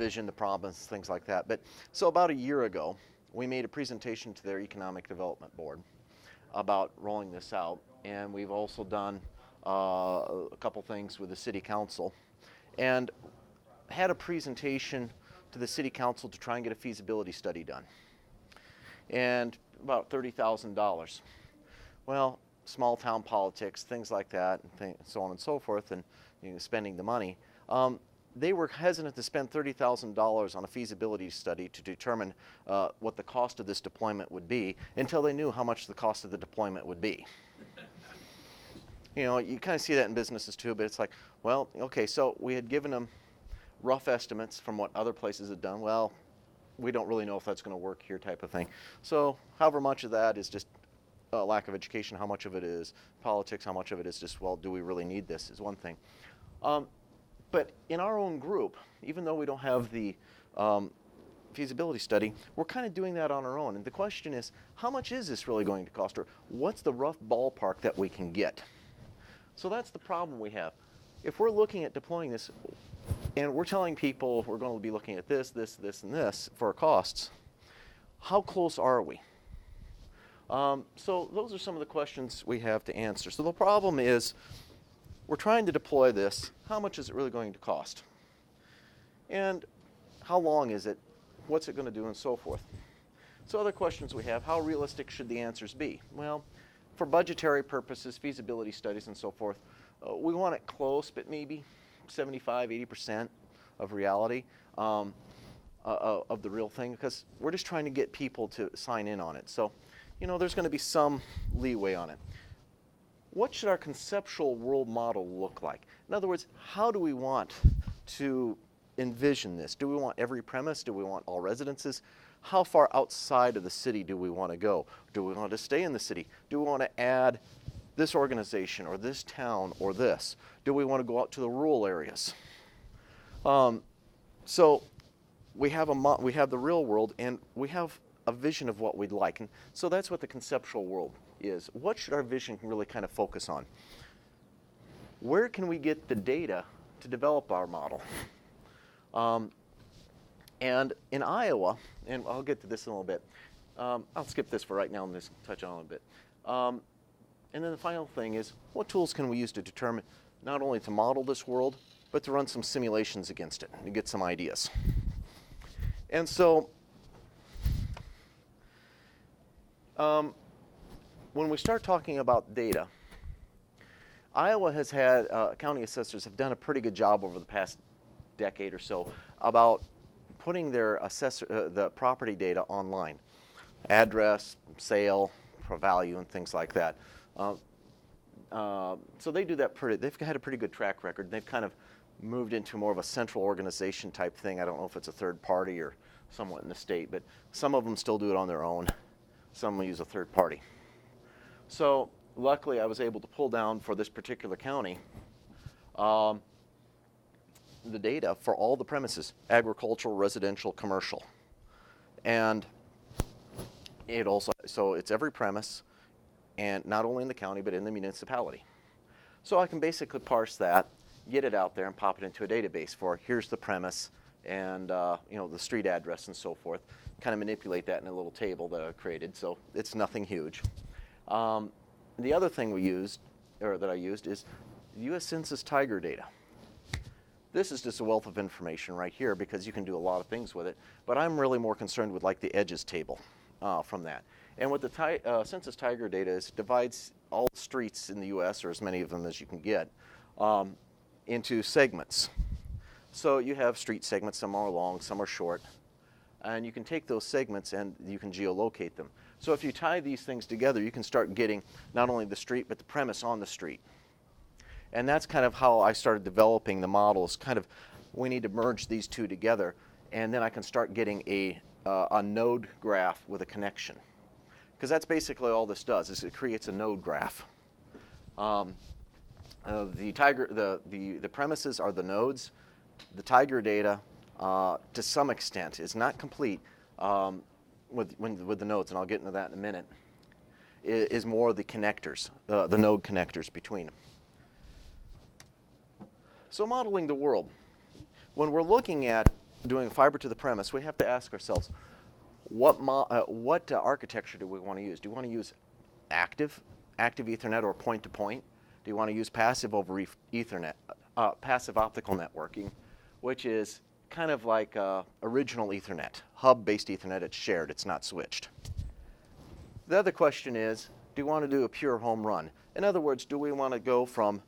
vision, the problems, things like that. But so about a year ago, we made a presentation to their Economic Development Board about rolling this out, and we've also done a couple things with the City Council, and had a presentation to the City Council to try and get a feasibility study done, and about $30,000. Well, small town politics, things like that, and so on and so forth, and spending the money. They were hesitant to spend $30,000 on a feasibility study to determine what the cost of this deployment would be until they knew how much the cost of the deployment would be. You kind of see that in businesses too, but it's like, well, okay, so we had given them rough estimates from what other places had done. Well, we don't really know if that's going to work here, type of thing. So however much of that is just a lack of education, how much of it is politics, how much of it is just, well, do we really need this, is one thing. But in our own group, even though we don't have the feasibility study, we're kind of doing that on our own. And the question is, how much is this really going to cost, or what's the rough ballpark that we can get? So that's the problem we have. If we're looking at deploying this, and we're telling people we're going to be looking at this, this, this, and this for our costs, how close are we? So those are some of the questions we have to answer. So the problem is, we're trying to deploy this. How much is it really going to cost? And how long is it? What's it going to do, and so forth? So other questions we have, how realistic should the answers be? Well, for budgetary purposes, feasibility studies and so forth, we want it close, but maybe 75, 80% of reality of the real thing, because we're just trying to get people to sign in on it. So, there's going to be some leeway on it. What should our conceptual world model look like? In other words, how do we want to envision this? Do we want every premise? Do we want all residences? How far outside of the city do we want to go? Do we want to stay in the city? Do we want to add this organization or this town or this? Do we want to go out to the rural areas? So we have the real world, and we have a vision of what we'd like. And so that's what the conceptual world is. What should our vision really kind of focus on? Where can we get the data to develop our model? And in Iowa, and I'll get to this in a little bit, I'll skip this for right now and just touch on it a bit. And then the final thing is, what tools can we use to determine not only to model this world, but to run some simulations against it and get some ideas? And so, when we start talking about data, Iowa has had, county assessors have done a pretty good job over the past decade or so about putting their the property data online. Address, sale, value, and things like that. So they do that they've had a pretty good track record. They've kind of moved into more of a central organization type thing. I don't know if it's a third party or somewhat in the state, but some of them still do it on their own. Some will use a third party. So luckily I was able to pull down for this particular county the data for all the premises, agricultural, residential, commercial. And it also, so it's every premise, and not only in the county, but in the municipality. So I can basically parse that, get it out there, and pop it into a database for here's the premise and the street address and so forth. Kind of manipulate that in a little table that I've created, so it's nothing huge. The other thing we used, or that I used, is U.S. Census Tiger data. This is just a wealth of information right here because you can do a lot of things with it, but I'm really more concerned with like the edges table from that. And what the Census Tiger data is, it divides all the streets in the U.S., or as many of them as you can get, into segments. So you have street segments, some are long, some are short, and you can take those segments and you can geolocate them. So if you tie these things together, you can start getting not only the street, but the premise on the street. And that's kind of how I started developing the models. Kind of, we need to merge these two together, and then I can start getting a node graph with a connection. Because that's basically all this does, is it creates a node graph. The premises are the nodes. The Tiger data, to some extent, is not complete with the nodes, and I'll get into that in a minute, is more the connectors, the node connectors between them. So modeling the world. When we're looking at doing fiber to the premise, we have to ask ourselves, what architecture do we want to use? Do you want to use active Ethernet or point-to-point? Do you want to use passive over Ethernet, passive optical networking, which is kind of like original Ethernet, hub-based Ethernet? It's shared, it's not switched. The other question is, do you want to do a pure home run? In other words, do we want to go from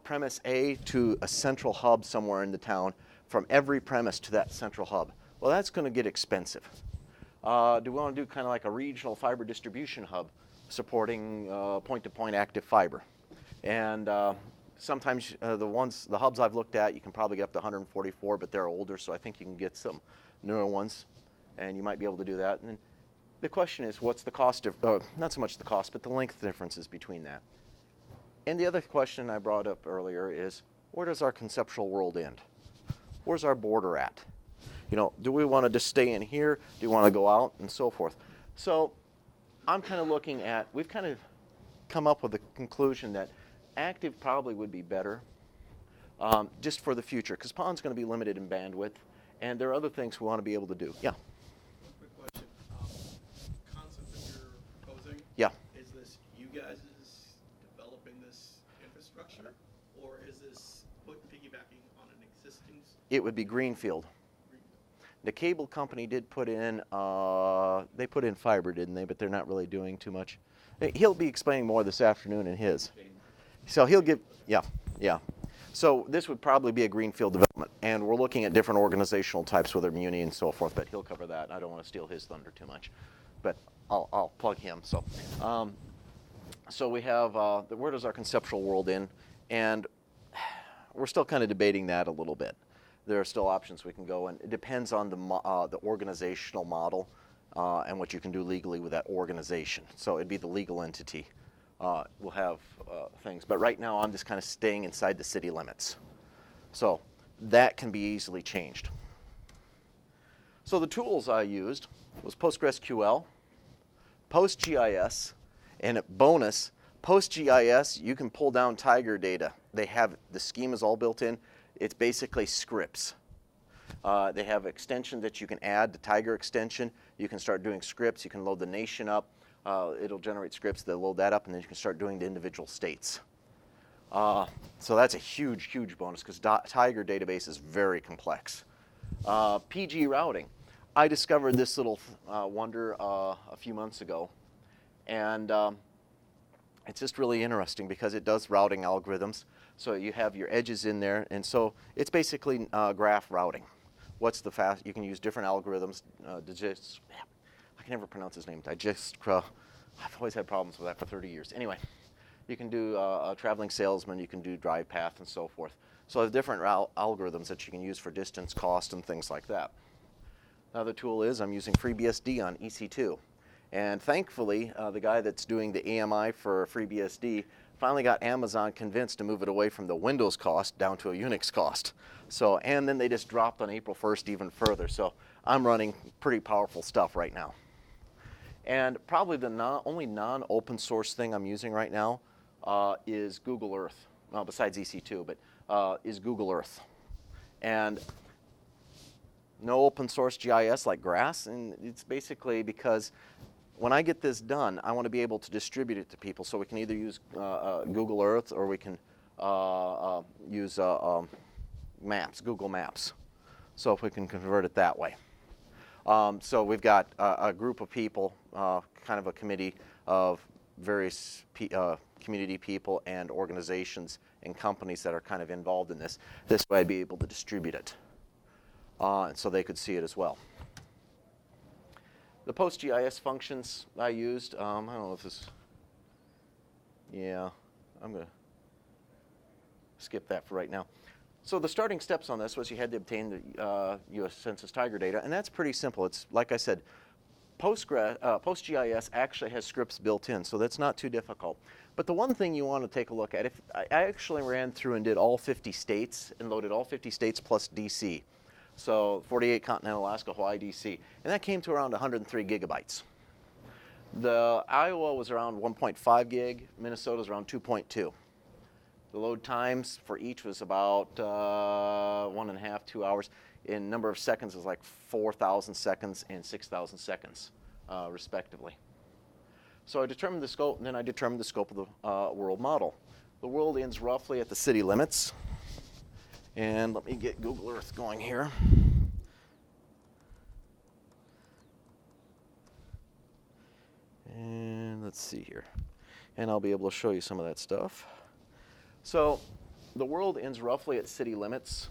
premise A to a central hub somewhere in the town, from every premise to that central hub? Well, that's going to get expensive. Do we want to do kind of like a regional fiber distribution hub supporting point-to-point active fiber? And sometimes the hubs I've looked at, you can probably get up to 144, but they're older, so I think you can get some newer ones, and you might be able to do that. And the question is, what's the cost of, not so much the cost, but the length differences between that. And the other question I brought up earlier is, where does our conceptual world end? Where's our border at? You know, do we want to just stay in here? Do you want to go out? And so forth. So I'm kind of looking at, we've kind of come up with the conclusion that active probably would be better just for the future, because PON's going to be limited in bandwidth, and there are other things we want to be able to do. Yeah? One quick question. Concept that you're proposing, yeah. Is this you guys developing this infrastructure, or is this piggybacking on an existing? It would be greenfield. The cable company did put in, they put in fiber, didn't they? But they're not really doing too much. He'll be explaining more this afternoon in his. So he'll give, yeah. So this would probably be a greenfield development. And we're looking at different organizational types, whether muni and so forth, but he'll cover that. I don't want to steal his thunder too much. But I'll plug him. So, so we have, where does our conceptual world end? And we're still kind of debating that a little bit. There are still options we can go, and it depends on the organizational model and what you can do legally with that organization. So it'd be the legal entity. We'll have things, but right now I'm just kind of staying inside the city limits. So that can be easily changed. So the tools I used was PostgreSQL, PostGIS, and bonus, PostGIS, you can pull down Tiger data. They have, the schema's all built in. It's basically scripts. They have extension that you can add, the Tiger extension. You can start doing scripts. You can load the nation up. It'll generate scripts. They'll load that up, and then you can start doing the individual states. So that's a huge, huge bonus, because Tiger database is very complex. PG routing. I discovered this little wonder a few months ago, and it's just really interesting because it does routing algorithms. So you have your edges in there, and so it's basically graph routing. What's the fast? You can use different algorithms. I can never pronounce his name. I've always had problems with that for 30 years. Anyway, you can do a traveling salesman. You can do drive path and so forth. So there's different algorithms that you can use for distance, cost, and things like that. Another tool is I'm using FreeBSD on EC2. And thankfully, the guy that's doing the AMI for FreeBSD finally got Amazon convinced to move it away from the Windows cost down to a Unix cost. So, and then they just dropped on April 1st even further. So I'm running pretty powerful stuff right now. And probably the only non-open source thing I'm using right now is Google Earth. Well, besides EC2, but is Google Earth. And no open source GIS like Grass, and it's basically because when I get this done, I want to be able to distribute it to people. So we can either use Google Earth, or we can use Maps, Google Maps. So if we can convert it that way. So we've got a group of people, kind of a committee of various community people and organizations and companies that are kind of involved in this. This way I'd be able to distribute it. And so they could see it as well. The PostGIS functions I used, I don't know if this, yeah, I'm going to skip that for right now. So the starting steps on this was you had to obtain the U.S. Census Tiger data, and that's pretty simple. It's, like I said, PostGIS actually has scripts built in, so that's not too difficult. But the one thing you want to take a look at, if I actually ran through and did all 50 states and loaded all 50 states plus DC. So 48 continental Alaska, Hawaii, DC. And that came to around 103 gigabytes. The Iowa was around 1.5 gig. Minnesota's around 2.2. The load times for each was about 1.5, 2 hours. In number of seconds is like 4,000 seconds and 6,000 seconds, respectively. So I determined the scope, and then I determined the scope of the world model. The world ends roughly at the city limits. And let me get Google Earth going here. And let's see here. And I'll be able to show you some of that stuff. So the world ends roughly at city limits.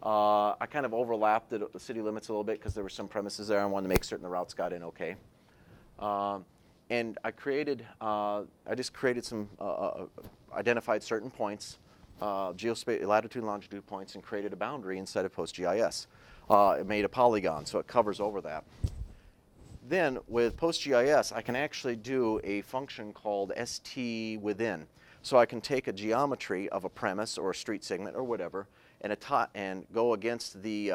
I kind of overlapped the city limits a little bit because there were some premises there. I wanted to make certain the routes got in okay. And I just created some, identified certain points, latitude and longitude points, and created a boundary inside of PostGIS. It made a polygon, so it covers over that. Then with PostGIS, I can actually do a function called ST within. So I can take a geometry of a premise or a street segment or whatever, and go against the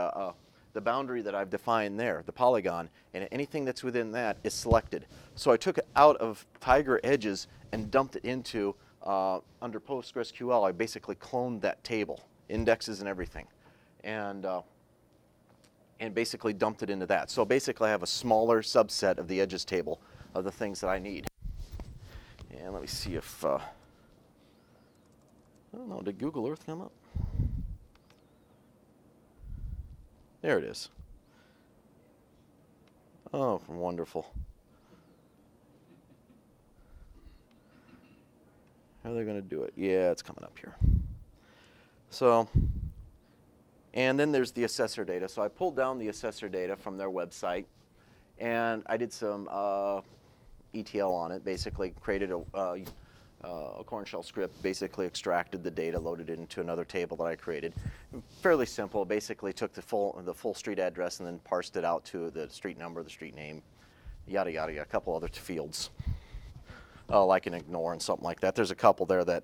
boundary that I've defined there, the polygon, and anything that's within that is selected. So I took it out of Tiger Edges and dumped it into, under PostgreSQL, I basically cloned that table, indexes and everything, and basically dumped it into that. So basically I have a smaller subset of the edges table of the things that I need. And let me see if, I don't know, did Google Earth come up? There it is. Oh, wonderful. How are they going to do it? Yeah, it's coming up here. So, and then there's the assessor data. So I pulled down the assessor data from their website, and I did some ETL on it, basically created a corn shell script, basically extracted the data, loaded it into another table that I created. Fairly simple, basically took the full street address and then parsed it out to the street number, the street name, yada, yada, yada, a couple other fields, like an ignore and something like that. There's a couple there that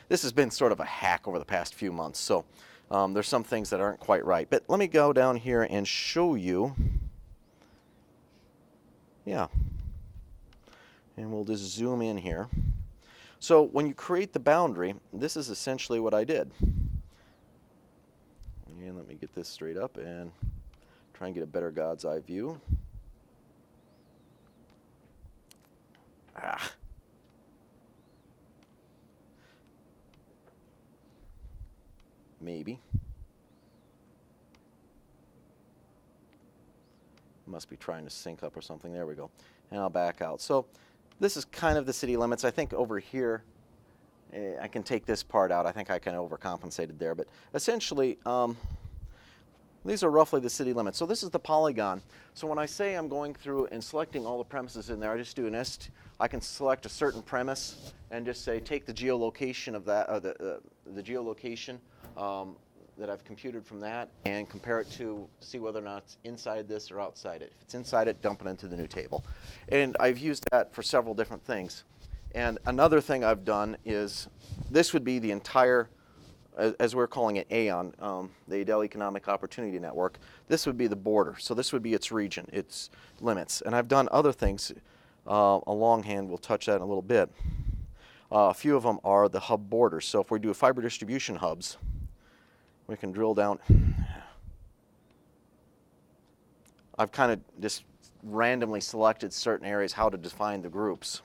this has been sort of a hack over the past few months, so there's some things that aren't quite right. But let me go down here and show you. Yeah. And we'll just zoom in here. So when you create the boundary, this is essentially what I did. And let me get this straight up and try and get a better God's eye view. Maybe. Must be trying to sync up or something. There we go. And I'll back out. So this is kind of the city limits. I think over here, I can take this part out. I think I kind of overcompensated there. But essentially, these are roughly the city limits. So this is the polygon. So when I say I'm going through and selecting all the premises in there, I just do an I can select a certain premise and just say take the geolocation of that, the geolocation that I've computed from that, and compare it to see whether or not it's inside this or outside it. If it's inside it, dump it into the new table. And I've used that for several different things. And another thing I've done is, this would be the entire, as we're calling it, AON, the Adel Economic Opportunity Network. This would be the border. So this would be its region, its limits. And I've done other things. A longhand, we'll touch that in a little bit. A few of them are the hub borders. So if we do fiber distribution hubs, we can drill down. I've kind of just randomly selected certain areas how to define the groups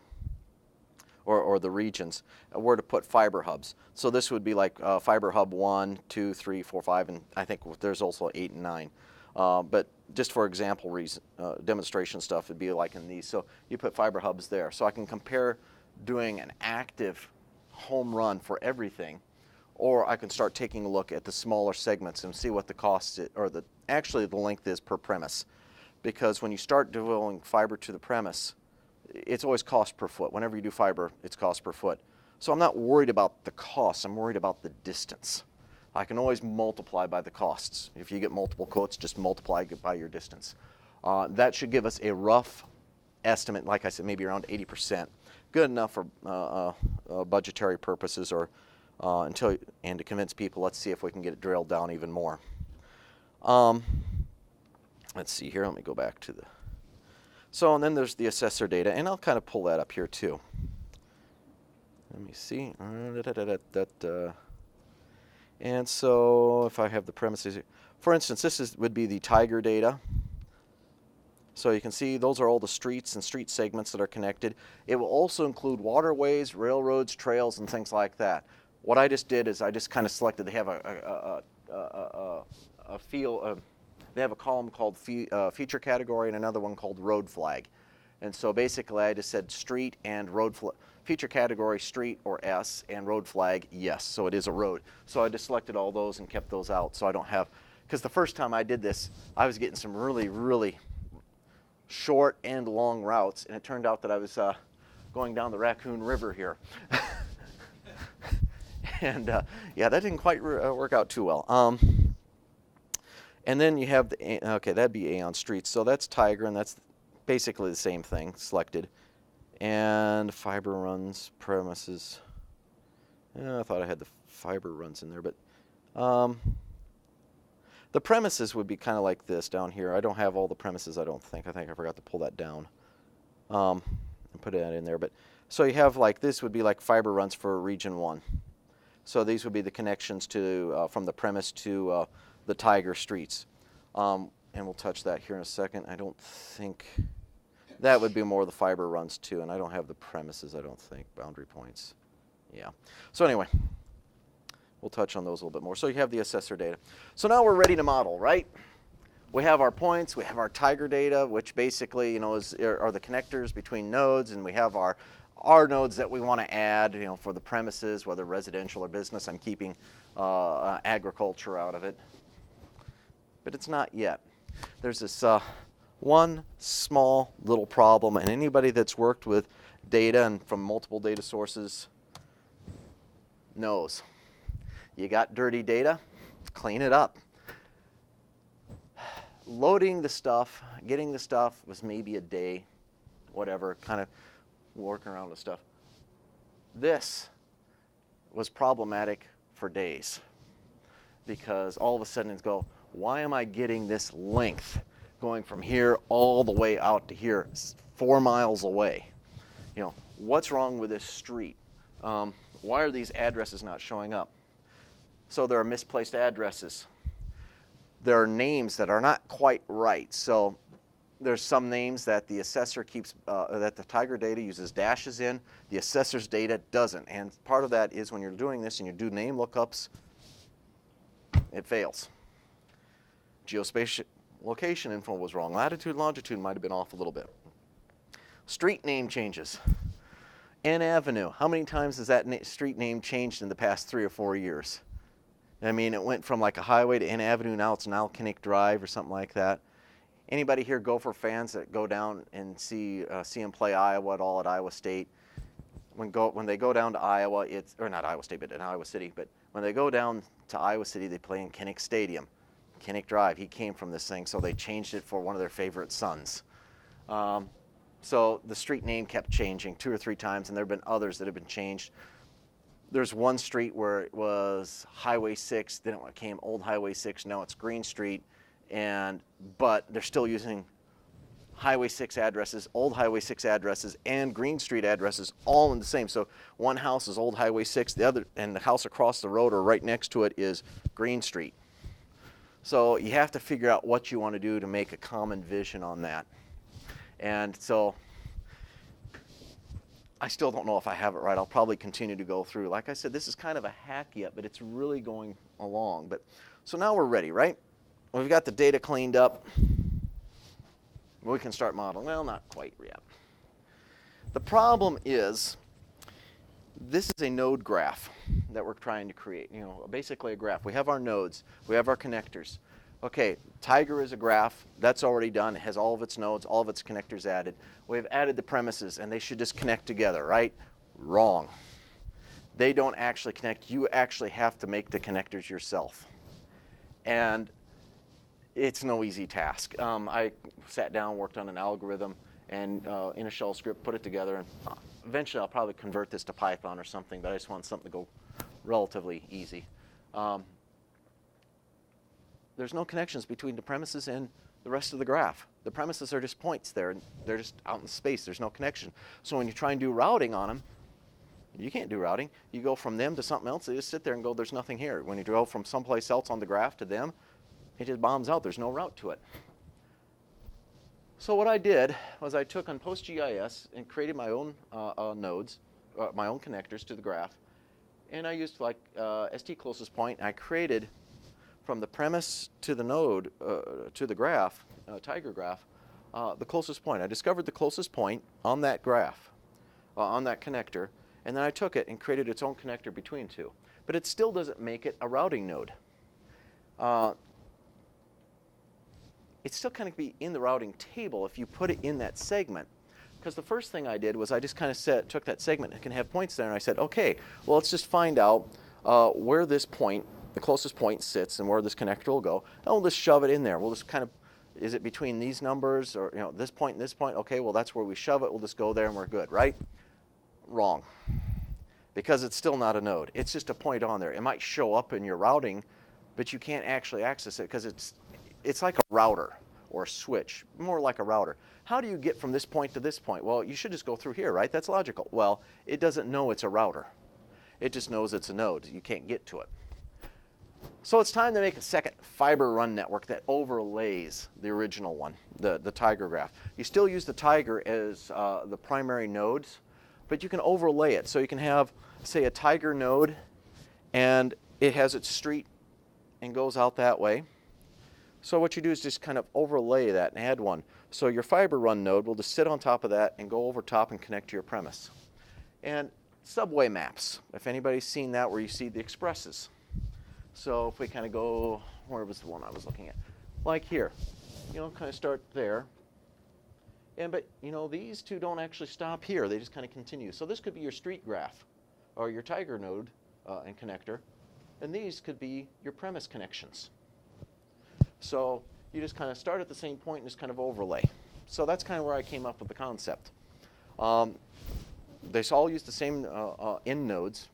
or the regions, where to put fiber hubs. So this would be like fiber hub 1, 2, 3, 4, 5, and I think there's also 8 and 9. But just for example demonstration stuff would be like in these. So you put fiber hubs there. So I can compare doing an active home run for everything, or I can start taking a look at the smaller segments and see what the cost is, or actually the length is per premise. Because when you start doing fiber to the premise, it's always cost per foot. Whenever you do fiber, it's cost per foot. So I'm not worried about the cost, I'm worried about the distance. I can always multiply by the costs. If you get multiple quotes, just multiply by your distance. That should give us a rough estimate, like I said, maybe around 80%. Good enough for budgetary purposes, or and to convince people, let's see if we can get it drilled down even more. Let's see here, let me go back to and then there's the assessor data, and I'll kind of pull that up here too. let me see. And so if I have the premises, for instance, would be the Tiger data. So you can see those are all the streets and street segments that are connected. It will also include waterways, railroads, trails, and things like that. What I just did is I just kind of selected. They have they have a column called feature category and another one called road flag. And so basically I just said street and road flag. Feature category street or S and road flag yes, so it is a road. So I just selected all those and kept those out so I don't have, because the first time I did this I was getting some really short and long routes, and it turned out that I was going down the Raccoon River here. And yeah, that didn't quite work out too well. And then you have the, okay, that'd be A on streets, so that's Tiger, and that's basically the same thing selected. And fiber runs premises. I thought I had the fiber runs in there, but the premises would be kind of like this down here. I don't have all the premises, I don't think. I think I forgot to pull that down and put that in there. But so you have like this would be like fiber runs for region 1. So these would be the connections to from the premise to the Tiger streets. And we'll touch that here in a second. I don't think that would be more of the fiber runs too, and I don't have the premises, I don't think, boundary points. Yeah. So anyway, we'll touch on those a little bit more. So you have the assessor data. So now we're ready to model, right? We have our points, we have our Tiger data, which basically, you know, are the connectors between nodes, and we have our nodes that we want to add, you know, for the premises, whether residential or business. I'm keeping agriculture out of it, but it's not yet. There's this one small little problem, and anybody that's worked with data and from multiple data sources knows. You got dirty data, clean it up. Loading the stuff, getting the stuff was maybe a day, whatever, kind of working around with stuff. This was problematic for days because all of a sudden it's why am I getting this length going from here all the way out to here, 4 miles away? You know, what's wrong with this street? Why are these addresses not showing up? So there are misplaced addresses. There are names that are not quite right. So there's some names that the assessor keeps, that the Tiger data uses dashes in, the assessor's data doesn't. And part of that is when you're doing this and you do name lookups, it fails. Geospatial location info was wrong. Latitude, longitude might have been off a little bit. Street name changes. N Avenue. How many times has that street name changed in the past 3 or 4 years? I mean, it went from like a highway to N Avenue, now it's Nalkinnick Drive or something like that. Anybody here Gopher fans that go down and see them play Iowa at all at Iowa State? When they go down to Iowa, or not Iowa State, but in Iowa City, but when they go down to Iowa City, they play in Kinnick Stadium. Kinnick Drive, he came from this thing, so they changed it for one of their favorite sons. So the street name kept changing 2 or 3 times, and there have been others that have been changed. There's one street where it was Highway 6, then it became Old Highway 6, now it's Green Street, but they're still using Highway 6 addresses, Old Highway 6 addresses, and Green Street addresses all in the same. So one house is Old Highway 6, the other, and the house across the road or right next to it is Green Street. So you have to figure out what you want to do to make a common vision on that. And so I still don't know if I have it right. I'll probably continue to go through. Like I said, this is kind of a hack yet, but it's really going along. So now we're ready, right? We've got the data cleaned up. We can start modeling. Well, not quite yet. The problem is this is a node graph that we're trying to create. You know, basically a graph. We have our nodes. We have our connectors. Okay, Tiger is a graph. That's already done. It has all of its nodes, all of its connectors added. We've added the premises, and they should just connect together, right? Wrong. They don't actually connect. You actually have to make the connectors yourself. And it's no easy task. I sat down, worked on an algorithm, and in a shell script, put it together. And eventually, I'll probably convert this to Python or something, but I just want something to go relatively easy. There's no connections between the premises and the rest of the graph. The premises are just points there, and they're just out in space. There's no connection. So when you try and do routing on them, You can't do routing. You go from them to something else, they just sit there and go, there's nothing here. When you go from someplace else on the graph to them, it just bombs out. There's no route to it. So what I did was I took on PostGIS and created my own nodes, my own connectors to the graph. And I used like ST closest point. I created from the premise to the node, to the graph, tiger graph, the closest point. I discovered the closest point on that graph, on that connector, and then I took it and created its own connector between two. But it still doesn't make it a routing node. It's still kind of be in the routing table if you put it in that segment. Because the first thing I did was I just kind of took that segment and can have points there, and I said, okay, well, let's just find out where this point, the closest point sits and where this connector will go, and we'll just shove it in there. We'll just kind of, is it between these numbers or this point and this point? Okay, well, that's where we shove it. We'll just go there and we're good, right? Wrong. Because it's still not a node. It's just a point on there. It might show up in your routing, but you can't actually access it because it's like a router or a switch, more like a router. How do you get from this point to this point? Well, you should just go through here, right? That's logical. Well, it doesn't know it's a router. It just knows it's a node. You can't get to it. So it's time to make a second fiber run network that overlays the original one, the tiger graph. You still use the tiger as the primary nodes, but you can overlay it. So you can have, say, a tiger node, and it has its street and goes out that way. So what you do is just kind of overlay that and add one. So your fiber run node will just sit on top of that and go over top and connect to your premise. And subway maps, if anybody's seen that, where you see the expresses. So if we kind of go, where was the one I was looking at? Like here, kind of start there. But these two don't actually stop here. They just kind of continue. So this could be your street graph or your tiger node and connector. And these could be your premise connections. So you just kind of start at the same point and just kind of overlay. So that's kind of where I came up with the concept. They all use the same end nodes,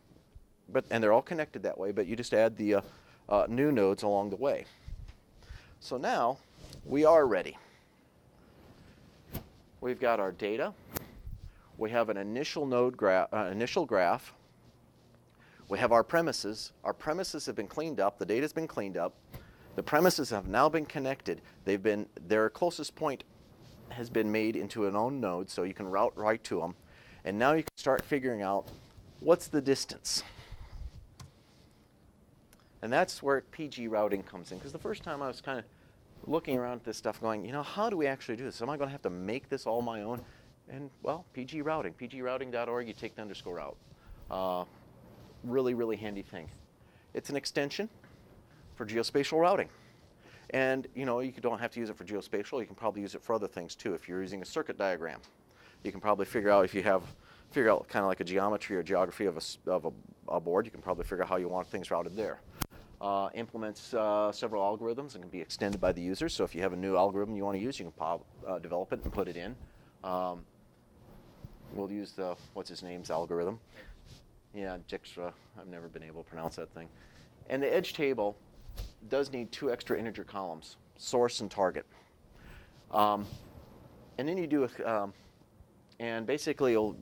and they're all connected that way, but you just add the new nodes along the way. So now we are ready. We've got our data. We have an initial node initial graph. We have our premises. Our premises have been cleaned up. The data's been cleaned up. The premises have now been connected. Their closest point has been made into an own node, so you can route right to them. And now you can start figuring out what's the distance. And that's where PG routing comes in. Because the first time I was kind of looking around at this stuff going, how do we actually do this? Am I going to have to make this all my own? And, well, PG routing, pgrouting.org, you take the underscore out. Really, really handy thing. It's an extension for geospatial routing. And you don't have to use it for geospatial. You can probably use it for other things too. If you're using a circuit diagram, you can probably figure out kind of like a geometry or geography of a board. You can probably figure out how you want things routed there. Implements several algorithms and can be extended by the user. So if you have a new algorithm you want to use, you can develop it and put it in. We'll use the what's his name's algorithm. Yeah, Dijkstra. I've never been able to pronounce that thing. And the edge table does need 2 extra integer columns, source and target. And then you do and basically you'll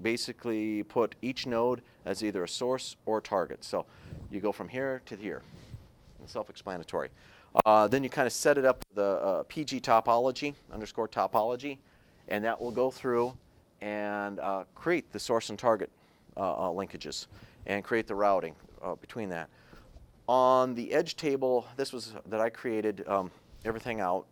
put each node as either a source or a target. So you go from here to here. Self-explanatory. Then you kind of set it up with the PG topology, underscore topology, and that will go through and create the source and target linkages and create the routing between that. On the edge table, that I created everything out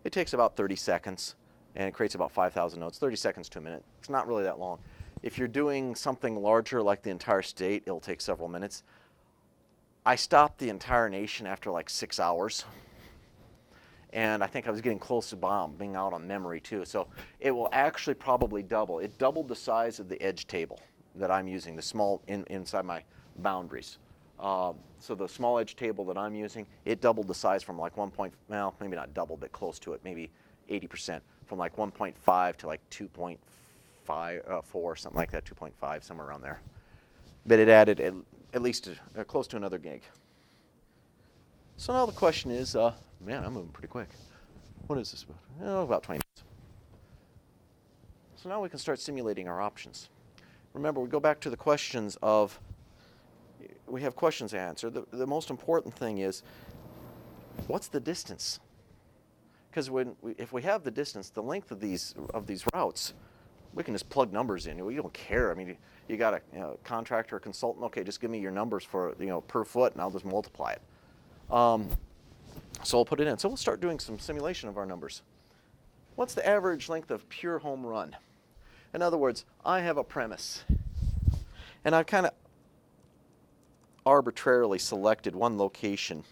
it takes about 30 seconds and it creates about 5,000 nodes, 30 seconds to a minute. It's not really that long. If you're doing something larger like the entire state, it'll take several minutes. I stopped the entire nation after like 6 hours. And I think I was getting close to bombing out on memory too. So it will actually probably double. It doubled the size of the edge table that I'm using, the small inside my boundaries. So the small edge table that I'm using, it doubled the size from like maybe not double, but close to it, maybe 80%, from like 1.5 to like 2.4, something like that, 2.5, somewhere around there. But it added at least close to another gig. So now the question is, man, I'm moving pretty quick. What is this about? About 20 minutes. So now we can start simulating our options. remember, we go back to the questions of, we have questions to answer. The most important thing is, what's the distance? Because if we have the distance, the length of these routes, we can just plug numbers in. We don't care. I mean, you got a contractor or consultant. Okay, just give me your numbers for per foot, and I'll just multiply it. So we'll put it in. So we'll start doing some simulation of our numbers. What's the average length of pure home run? In other words, I have a premise, and I've kind of arbitrarily selected one location.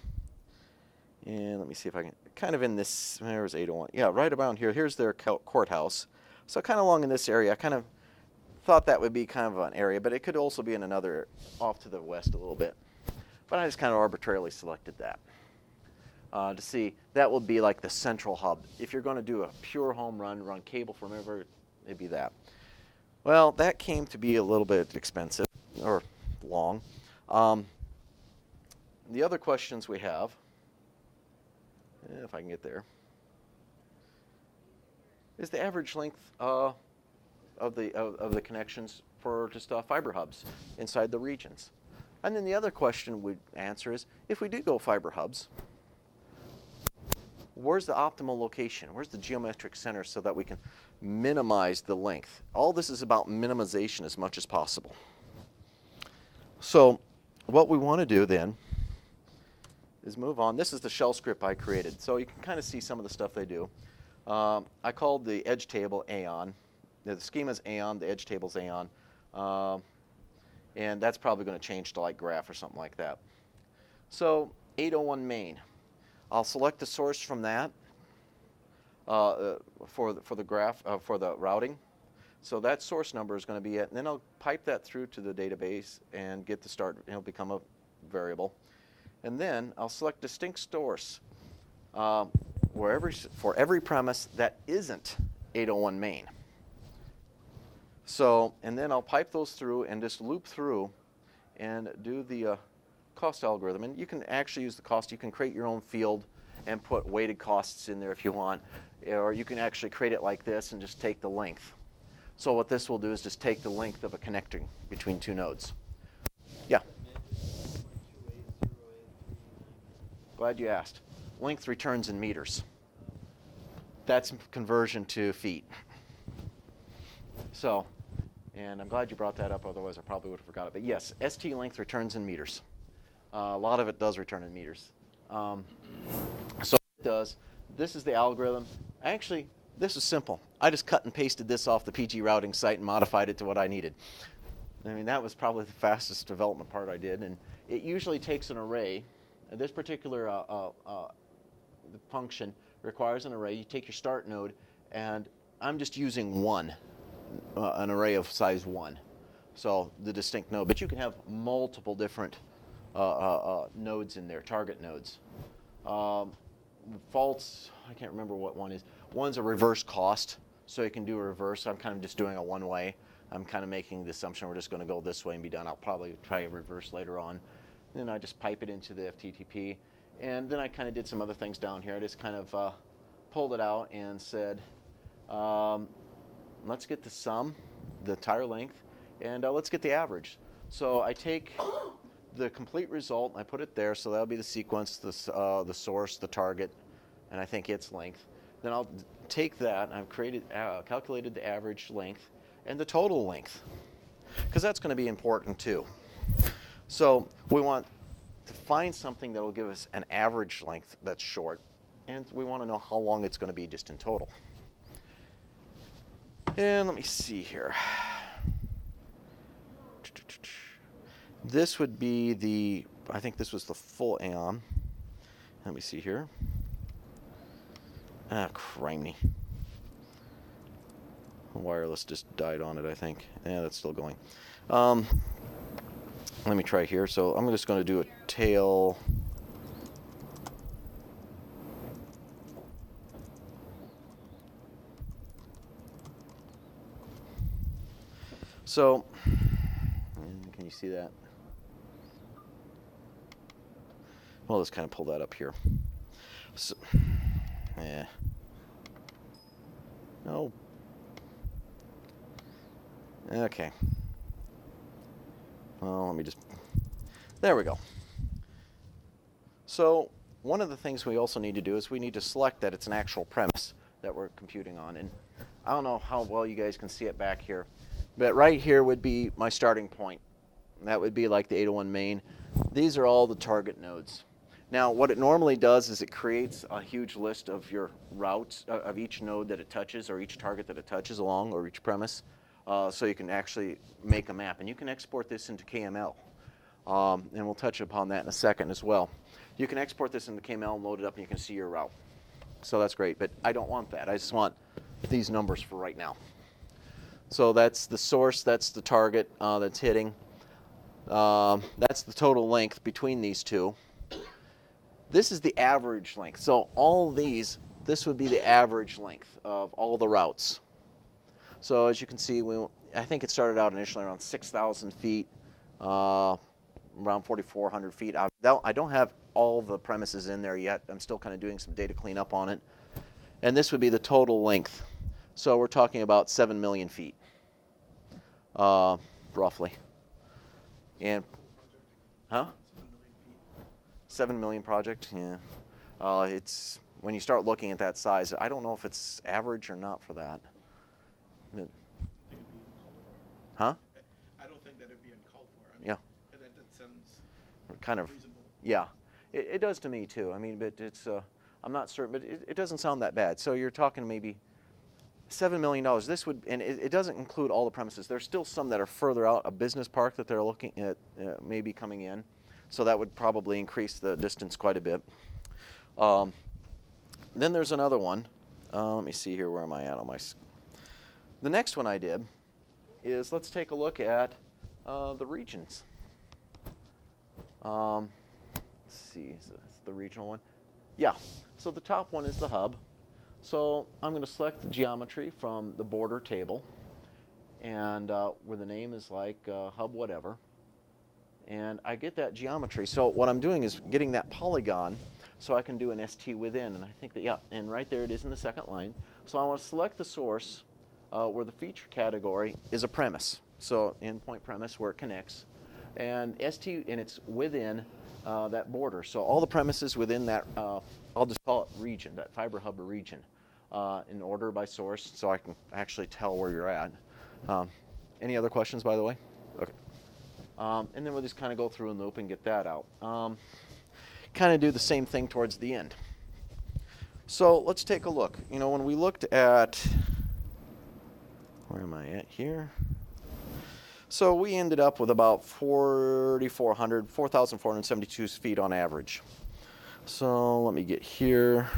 And let me see if I can, kind of in this, there's 801. Yeah, right around here. Here's their courthouse. So kind of along in this area, I kind of thought that would be kind of an area, but it could also be in another, off to the west a little bit. But I just kind of arbitrarily selected that. To see, that will be like the central hub. If you're going to do a pure home run cable from everywhere, it'd be that. Well, that came to be a little bit expensive, or long. The other questions we have, if I can get there, is the average length of the connections for just fiber hubs inside the regions. And then the other question we'd answer is, if we do go fiber hubs, where's the optimal location? Where's the geometric center so that we can minimize the length? All this is about minimization as much as possible. So what we want to do then is move on. This is the shell script I created. So you can kind of see some of the stuff they do. I called the edge table Aeon. The schema is Aeon, the edge table is Aeon. And that's probably going to change to like graph or something like that. So 801 main. I'll select the source from that for the graph, for the routing. So that source number is going to be it. And then I'll pipe that through to the database and get the start. It'll become a variable. And then I'll select distinct source for every premise that isn't 801 main. So, and then I'll pipe those through and just loop through and do the cost algorithm. And you can actually use the cost. You can create your own field and put weighted costs in there if you want. Or you can actually create it like this and just take the length. So what this will do is just take the length of a connecting between two nodes. Yeah. Glad you asked. Length returns in meters. That's conversion to feet. So, and I'm glad you brought that up, otherwise I probably would have forgot it. But yes, ST length returns in meters. A lot of it does return in meters. So it does. This is the algorithm. Actually, this is simple. I just cut and pasted this off the PG routing site and modified it to what I needed. I mean, that was probably the fastest development part I did. And it usually takes an array. And this particular function requires an array. You take your start node, and I'm just using one, an array of size 1. So the distinct node. But you can have multiple different nodes in there, target nodes. Faults, I can't remember what one is. One's a reverse cost, so you can do a reverse. I'm kind of just doing a one-way. I'm kind of making the assumption we're just going to go this way and be done. I'll probably try a reverse later on. And then I just pipe it into the FTTP. And then I kind of did some other things down here. I just kind of pulled it out and said, let's get the sum, the entire length, and let's get the average. So I take the complete result, and I put it there, so that'll be the sequence, the source, the target, and I think its length. Then I'll take that, and I've calculated the average length and the total length, because that's going to be important too. So we want to find something that will give us an average length that's short, and we want to know how long it's going to be just in total. And let me see here. This would be I think this was the full Aeon. Let me see here. Ah, criminy. Wireless just died on it, I think. Yeah, that's still going. Let me try here. So I'm just going to do a tail. So, can you see that? Well, let's kind of pull that up here. So, yeah. No. Okay. well, let me just, there we go. So one of the things we also need to do is we need to select that it's an actual premise that we're computing on. And I don't know how well you guys can see it back here, but right here would be my starting point. That would be like the 801 main. These are all the target nodes. Now, what it normally does is it creates a huge list of your routes, of each node that it touches, or each target that it touches along, or each premise, so you can actually make a map. And you can export this into KML. And we'll touch upon that in a second as well. You can export this into KML and load it up, and you can see your route. So that's great, but I don't want that. I just want these numbers for right now. So that's the source, that's the target that's hitting. That's the total length between these two. This is the average length. So all of these, this would be the average length of all the routes. So as you can see, I think it started out initially around 6,000 feet, around 4,400 feet. I don't have all the premises in there yet. I'm still kind of doing some data cleanup on it. And this would be the total length. So we're talking about 7 million feet, roughly. And, huh? 7 million project, yeah. It's, when you start looking at that size, I don't know if it's average or not for that. Huh? I don't think that it'd be uncalled for. I mean, Yeah. that sounds Kind of. reasonable. Yeah, it does to me too. I mean, but it's, I'm not certain, but it doesn't sound that bad. So you're talking maybe $7 million. This would, and it doesn't include all the premises. There's still some that are further out, a business park that they're looking at maybe coming in. So that would probably increase the distance quite a bit. Then there's another one. Let me see here, where am I at on my... The next one I did is, let's take a look at the regions. Let's see, is this the regional one? Yeah, so the top one is the hub. So I'm going to select the geometry from the border table, and where the name is like hub whatever. And I get that geometry. So what I'm doing is getting that polygon so I can do an ST within. And I think that, yeah, and right there it is in the second line. So I want to select the source where the feature category is a premise. So endpoint premise where it connects. And ST, and it's within that border. So all the premises within that, I'll just call it region, that fiber hub region, in order by source, so I can actually tell where you're at. Any other questions, by the way? Okay. And then we'll just kind of go through and loop and get that out. Kind of do the same thing towards the end. So let's take a look. You know, when we looked at, where am I at here? So we ended up with about 4,472 feet on average. So let me get here.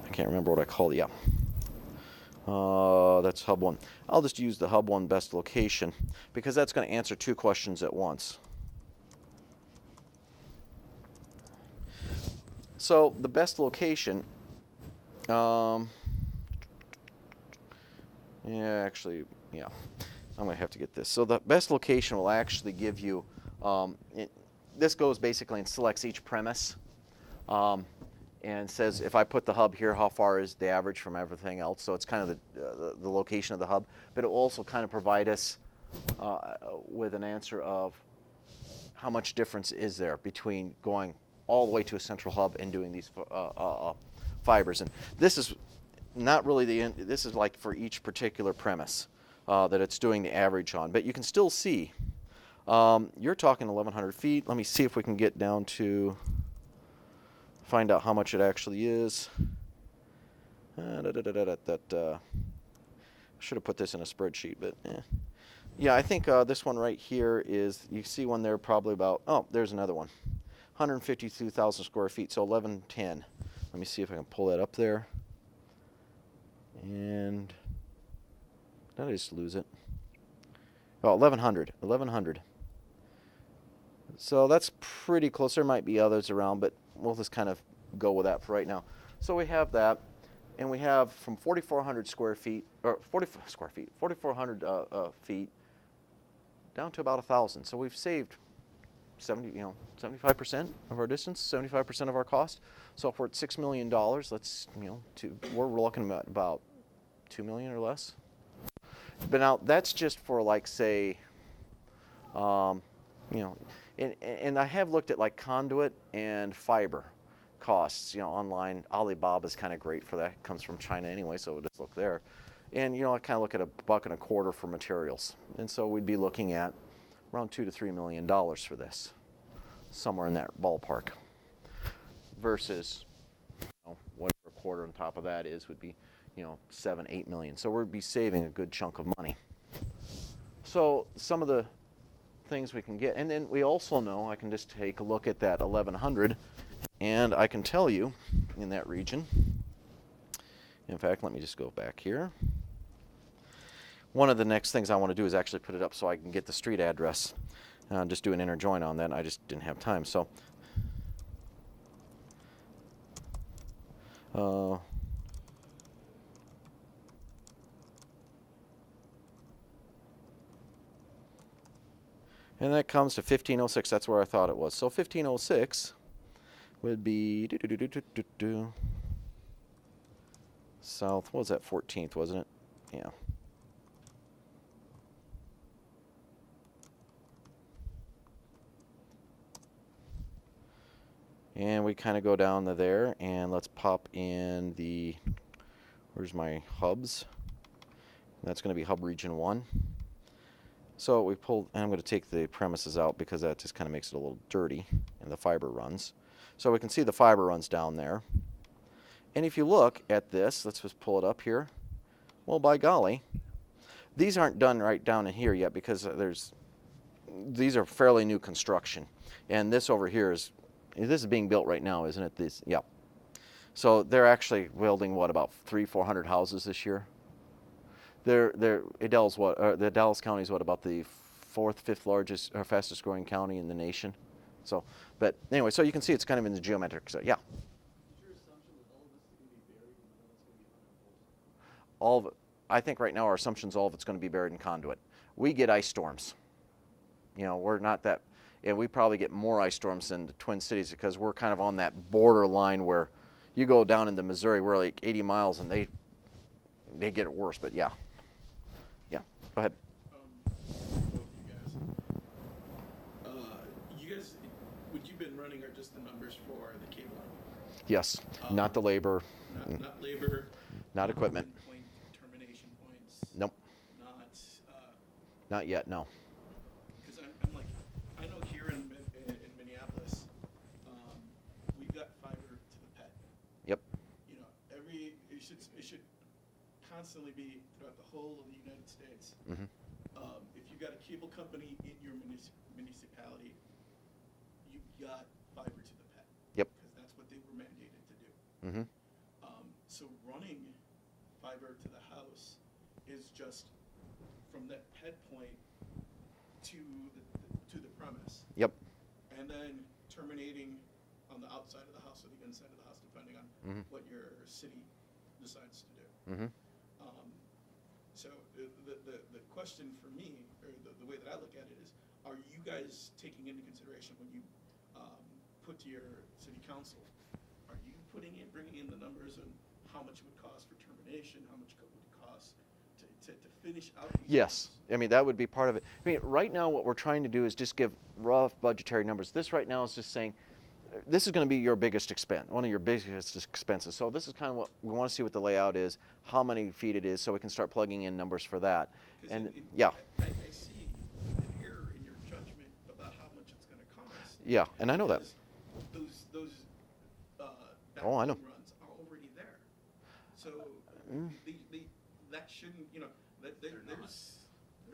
I can't remember what I called it. Yeah. That's hub one. I'll just use the hub one best location because that's going to answer two questions at once. So the best location, yeah, actually, yeah, I'm going to have to get this. So the best location will actually give you, this goes basically and selects each premise. And says if I put the hub here, how far is the average from everything else? So it's kind of the location of the hub, but it will also kind of provide us with an answer of how much difference is there between going all the way to a central hub and doing these fibers. And this is not really this is like for each particular premise that it's doing the average on, but you can still see you're talking 1,100 feet. Let me see if we can get down to find out how much it actually is. Should have put this in a spreadsheet, but yeah, I think this one right here is, you see one there probably about, oh, there's another one. 152,000 square feet, so 1110. Let me see if I can pull that up there. And did I just lose it? Oh, 1,100. So that's pretty close. There might be others around, but we'll just kind of go with that for right now. So we have that, and we have from 4,400 square feet, or 4,400 feet, down to about 1,000. So we've saved 75% of our distance, 75% of our cost. So if we're at $6 million, let's, we're looking at about $2 million or less. But now that's just for, like, say, You know, and I have looked at like conduit and fiber costs. You know, online Alibaba's kind of great for that. Comes from China anyway, so just look there. And you know, I kind of look at $1.25 for materials, and so we'd be looking at around $2 to $3 million for this, somewhere in that ballpark. Versus, you know, whatever a quarter on top of that is would be, you know, 7, 8 million. So we'd be saving a good chunk of money. So some of the things we can get, and then we also know I can just take a look at that 1100, and I can tell you in that region. In fact, let me just go back here. One of the next things I want to do is actually put it up so I can get the street address. Just do an inner join on that, and I just didn't have time. So, and that comes to 1506. That's where I thought it was. So 1506 would be south. What was that? 14th, wasn't it? Yeah. And we kind of go down to there, and let's pop in the, where's my hubs? That's going to be hub region 1. So we pulled, and I'm going to take the premises out because that just kind of makes it a little dirty, and the fiber runs. So we can see the fiber runs down there. And if you look at this, let's just pull it up here. Well, by golly, these aren't done right down in here yet because these are fairly new construction. And this over here this is being built right now, isn't it? This, yeah. So they're actually building what, about 300-400 houses this year. The Dallas County is what, about the 4th, 5th largest or fastest growing county in the nation. So, but anyway, so you can see it's kind of in the geometric. So yeah. Is your assumption that all of this is going to be buried and none of it's going to be underground? All of it, I think right now our assumption is all of it's going to be buried in conduit. We get ice storms. You know, we're not that, and we probably get more ice storms than the Twin Cities because we're kind of on that border line where you go down into Missouri, we're like 80 miles, and they get it worse. But yeah, go ahead. Both you guys, what you've been running are just the numbers for the cable. Yes, not the labor, Not labor. not equipment. Point termination points. Nope, not yet. No. Because I'm like, I know here in Minneapolis, we've got fiber to the pet. Yep. You know, it should constantly be throughout the whole of the United States. Mm-hmm. If you've got a cable company in your municipality, you've got fiber to the pet. Yep. Because that's what they were mandated to do. Mm-hmm. So running fiber to the house is just from that pet point to the premise. Yep. And then terminating on the outside of the house or the inside of the house, depending on what your city decides to do. Mm-hmm. So the question for me, or the way that I look at it is, are you guys taking into consideration when you put to your city council, are you bringing in the numbers on how much it would cost for termination, how much it would cost to finish out these Yes, things? I mean that would be part of it. I mean, right now what we're trying to do is just give rough budgetary numbers. This right now is just saying, this is going to be your biggest expense, one of your biggest expenses. So this is kind of what we want to see what the layout is, how many feet it is, so we can start plugging in numbers for that. And yeah. I see an error in your judgment about how much it's going to cost. Yeah, and I know that. Those Oh, I know. runs are already there. So that shouldn't, you know, they're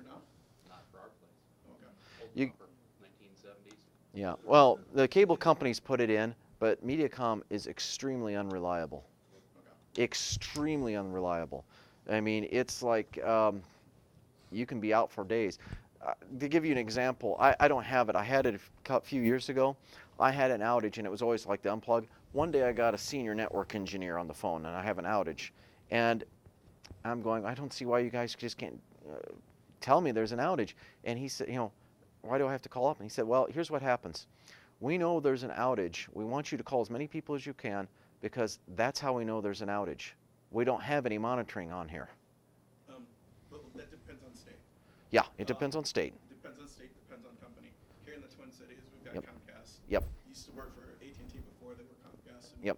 not? Not for our place. Okay. Old You- copper, 1970s. Yeah, well, the cable companies put it in, but Mediacom is extremely unreliable. Okay. Extremely unreliable. I mean, it's like you can be out for days. To give you an example, I don't have it. I had it a few years ago. I had an outage, and it was always like the unplug. One day I got a senior network engineer on the phone, and I have an outage. And I'm going, I don't see why you guys just can't tell me there's an outage. And he said, you know, why do I have to call up? And he said, well, here's what happens. We know there's an outage. We want you to call as many people as you can because that's how we know there's an outage. We don't have any monitoring on here. But that depends on state. Yeah, it depends on state. Depends on state, depends on got Yep. Comcast. Yep. Used to work for AT&T before they were Comcast. And, Yep.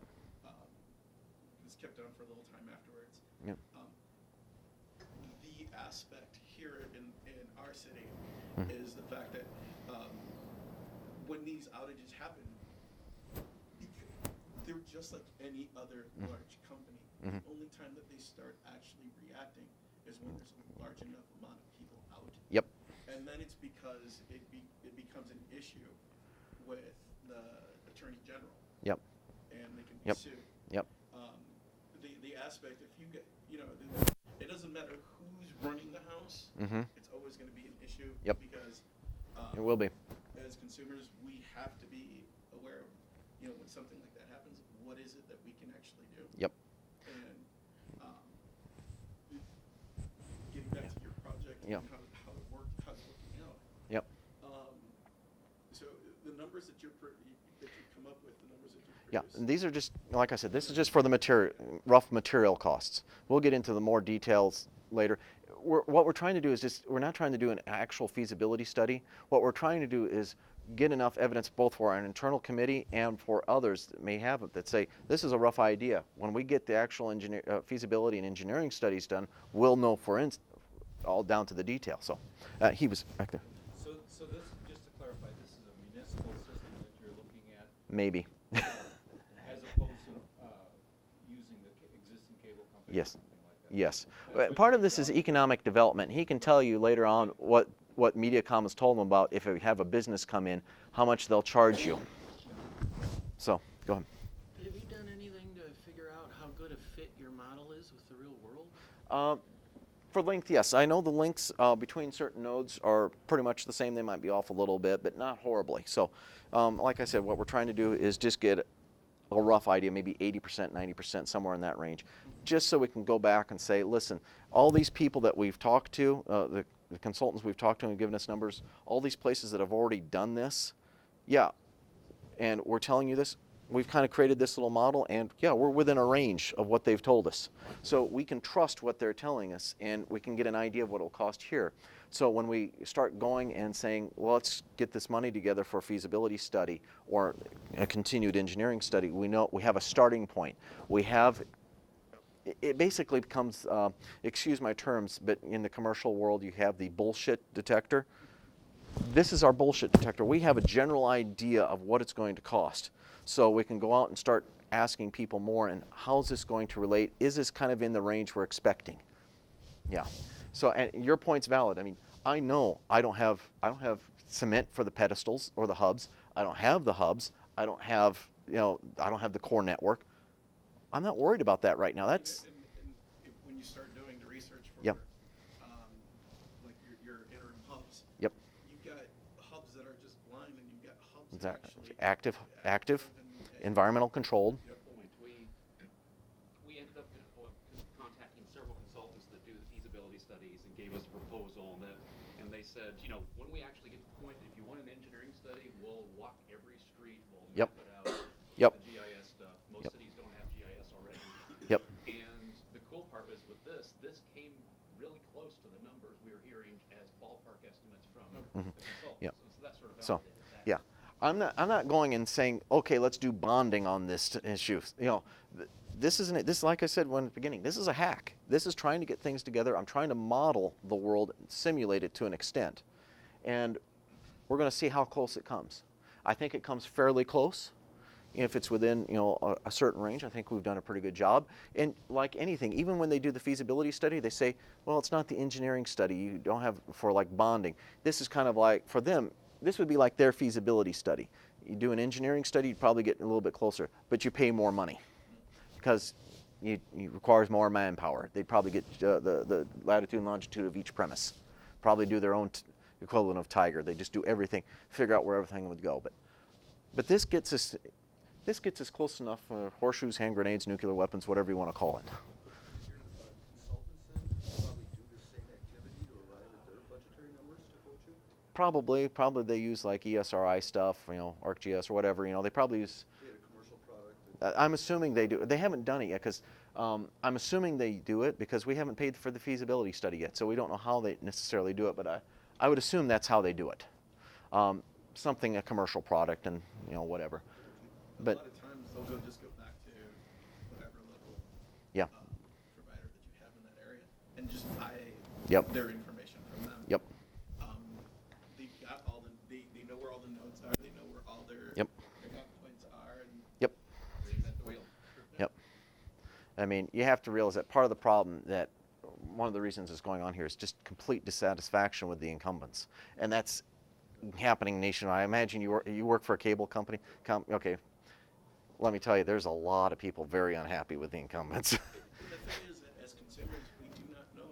was kept on for a little time afterwards. Yep. The aspect here in our city Mhm. is the fact that when these outages happen, they're just like any other large company. Mhm. The only time that they start actually reacting is when there's a large enough amount of people out. Yep. And then it's because it becomes an issue with the Attorney General. Yep. And they can be Yep. sued. Yep. The aspect, if you get, it doesn't matter who's running the house, Mhm. it's always going to be an issue. Yep. Because It will be. as consumers, we have to be aware of, when something like that happens, what is it that we can actually do? Yep. And getting back to your project Yep. and how it worked, how it's working out. Yep. So the numbers that you come up with, the numbers that you Yeah, produce. and these are just, like I said, this is just for the rough material costs. We'll get into the more details later. What we're trying to do is we're not trying to do an actual feasibility study. What we're trying to do is get enough evidence both for our internal committee and for others that may have it that say, this is a rough idea. When we get the actual feasibility and engineering studies done, we'll know, for instance, all down to the detail. So he was back there. So this, just to clarify, this is a municipal system that you're looking at Maybe. as opposed to using the existing cable company? Yes. Or something like that? Yes. That's what Part of you this is found. economic development. He can tell you later on what MediaCom has told him about if you have a business come in, how much they'll charge you. So, go ahead. Have you done anything to figure out how good a fit your model is with the real world? For length, yes. I know the links between certain nodes are pretty much the same. They might be off a little bit, but not horribly. So, like I said, what we're trying to do is just get a rough idea, maybe 80%, 90%, somewhere in that range, just so we can go back and say, listen, all these people that we've talked to, the consultants we've talked to and given us numbers, all these places that have already done this, yeah, and we're telling you this, we've kind of created this little model, and yeah, we're within a range of what they've told us. So we can trust what they're telling us, and we can get an idea of what it'll cost here. So when we start going and saying, well, let's get this money together for a feasibility study or a continued engineering study, we know we have a starting point. We have, it basically becomes, excuse my terms, but in the commercial world, you have the bullshit detector. This is our bullshit detector. We have a general idea of what it's going to cost. So we can go out and start asking people more, and how's this going to relate? Is this kind of in the range we're expecting? Yeah. So, and your point's valid. I mean, I know I don't have cement for the pedestals or the hubs. I don't have the hubs. I don't have the core network. I'm not worried about that right now. That's And when you start doing the research for Yep. like your interim hubs, Yep. you've got hubs that are just blind, and you've got hubs Is that that actually active, and environmental controlled. Point. We ended up contacting several consultants that do the feasibility studies and gave us a proposal, and they said, when we actually get to the point, if you want an engineering study, we'll walk every street, we'll Yep. map it out, Yep. the GIS stuff. Most Yep. cities don't have GIS already. Yep. And the cool part is with this came really close to the numbers we were hearing as ballpark estimates from the consultants. Yep. So that sort of So, validated that. yeah, I'm not going and saying, okay, let's do bonding on this issue. This isn't it. This, like I said when at the beginning, this is a hack. This is trying to get things together. I'm trying to model the world, simulate it to an extent, and we're going to see how close it comes. I think it comes fairly close. If it's within a certain range, I think we've done a pretty good job. And like anything, even when they do the feasibility study, they say, well, it's not the engineering study. You don't have for like bonding. This is kind of like, for them, this would be like their feasibility study. You do an engineering study, you'd probably get a little bit closer, but you pay more money because it requires more manpower. They'd probably get the latitude and longitude of each premise, probably do their own equivalent of Tiger. They just do everything, figure out where everything would go. But this gets us close enough for horseshoes, hand grenades, nuclear weapons, whatever you want to call it. Your consultants then probably do the same activity to arrive at their budgetary numbers to quote you? Probably they use like ESRI stuff, ArcGIS or whatever. They probably use. They had a commercial product. I'm assuming they do. They haven't done it yet because I'm assuming they do it because we haven't paid for the feasibility study yet, so we don't know how they necessarily do it. But I would assume that's how they do it. something, a commercial product, and whatever. But a lot of times they'll just go back to whatever local yeah, provider that you have in that area and just buy Yep. their information from them. yep, They've got all they know where all the nodes are. They know where all their Yep. pickup points are. And yep, Reinvent the wheel. yep. I mean, you have to realize that part of the problem, that one of the reasons it's going on here, is just complete dissatisfaction with the incumbents, and that's happening nationwide. I imagine you work for a cable company. Okay, let me tell you, there's a lot of people very unhappy with the incumbents. the thing is that as consumers, we do not know,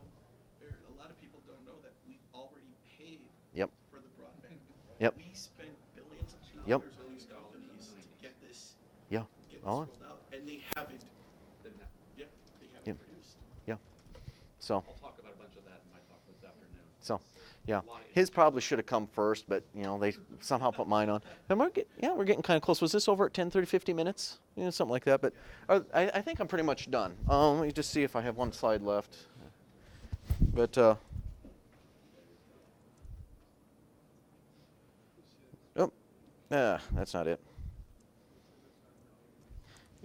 or a lot of people don't know that we already paid Yep. for the broadband. Yep. We spent billions of Yep. dollars on these companies to get this Yeah. Oh, rolled out, and they haven't. Didn't happen. Yep, they haven't Yep. produced. yeah. So. I'll talk about a bunch of that in my talk this afternoon. So, yeah, A lot of his probably should have come first, but they somehow put mine on. And we're getting kind of close. Was this over at 10, 30, 50 minutes? Something like that. But I think I'm pretty much done. Let me just see if I have one slide left. But oh, that's not it.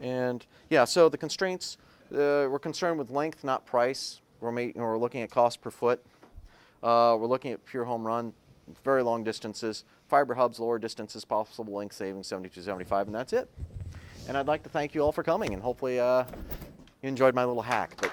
And yeah, so the constraints, we're concerned with length, not price. We're looking at cost per foot. We're looking at pure home run, very long distances, fiber hubs, lower distances, possible length savings, 72, 75, and that's it. And I'd like to thank you all for coming, and hopefully you enjoyed my little hack. But